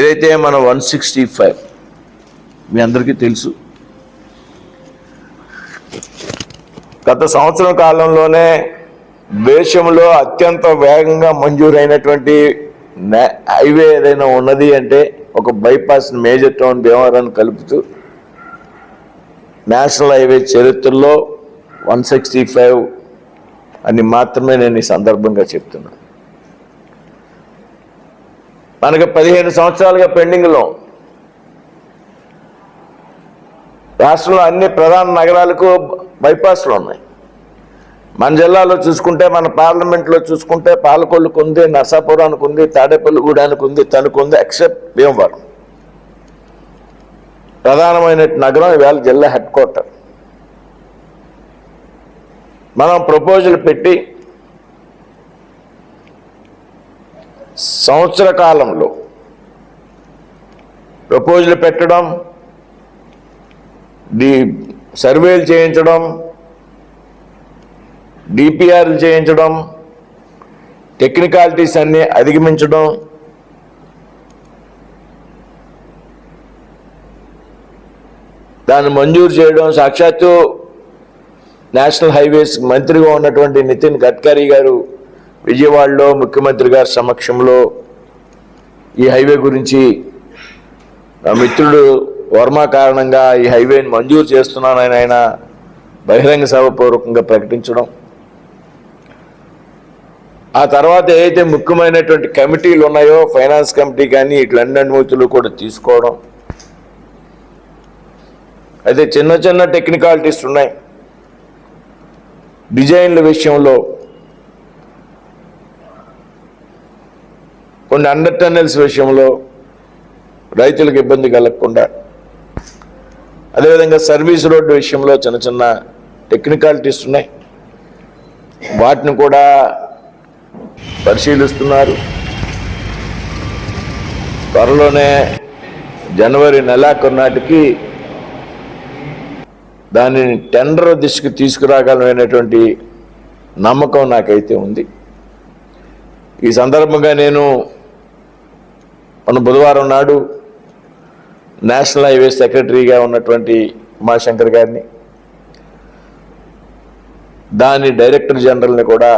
ఏదైతే మన 165 మీ అందరికీ తెలుసు, గత సంవత్సరం కాలంలోనే దేశంలో అత్యంత వేగంగా మంజూరైనటువంటి హైవే ఏదైనా ఉన్నది అంటే ఒక బైపాస్ మేజర్ టౌన్ భీమవరాన్ని కలుపుతూ నేషనల్ హైవే చరిత్రలో 165 అని మాత్రమే నేను ఈ సందర్భంగా చెప్తున్నాను. మనకు 15 సంవత్సరాలుగా పెండింగ్లో రాష్ట్రంలో అన్ని ప్రధాన నగరాలకు బైపాస్లు ఉన్నాయి. మన జిల్లాలో చూసుకుంటే, మన పార్లమెంట్లో చూసుకుంటే పాలకొల్లుకు ఉంది, నర్సాపురానికి ఉంది, తాడేపల్లిగూడానికి ఉంది, తణుకు ఉంది, ఎక్సెప్ట్ భీమవరం. ప్రధానమైన నగరం ఇవాళ జిల్లా హెడ్ క్వార్టర్. మనం ప్రపోజల్ పెట్టి సంవత్సర కాలంలో ప్రపోజల్ పెట్టడం, సర్వేలు చేయించడం, డిపిఆర్లు చేయించడం, టెక్నికాలిటీస్ అన్నీ అధిగమించడం, దాన్ని మంజూరు చేయడం. సాక్షాత్తు నేషనల్ హైవేస్ మంత్రిగా ఉన్నటువంటి నితిన్ గడ్కరీ గారు విజయవాడలో ముఖ్యమంత్రి గారి సమక్షంలో ఈ హైవే గురించి నా మిత్రుడు వర్మ కారణంగా ఈ హైవేని మంజూరు చేస్తున్నానని ఆయన బహిరంగ సభపూర్వకంగా ప్రకటించడం, ఆ తర్వాత ఏదైతే ముఖ్యమైనటువంటి కమిటీలు ఉన్నాయో ఫైనాన్స్ కమిటీ కానీ ఇట్లన్నీ అనుమతులు కూడా తీసుకోవడం. అయితే చిన్న చిన్న టెక్నికాలిటీస్ ఉన్నాయి. డిజైన్ల విషయంలో కొన్ని అండర్ టన్నెల్స్ విషయంలో రైతులకు ఇబ్బంది కలగకుండా, అదేవిధంగా సర్వీస్ రోడ్డు విషయంలో చిన్న చిన్న టెక్నికాలిటీస్ ఉన్నాయి. వాటిని కూడా పరిశీలిస్తున్నారు. త్వరలోనే జనవరి నెలాఖరు నాటికి దానిని టెండర్ దిశకు తీసుకురాగలమైనటువంటి నమ్మకం నాకైతే ఉంది. ఈ సందర్భంగా నేను మన బుధవారం నాడు నేషనల్ హైవే సెక్రటరీగా ఉన్నటువంటి ఉమాశంకర్ గారిని, దాని డైరెక్టర్ జనరల్ని కూడా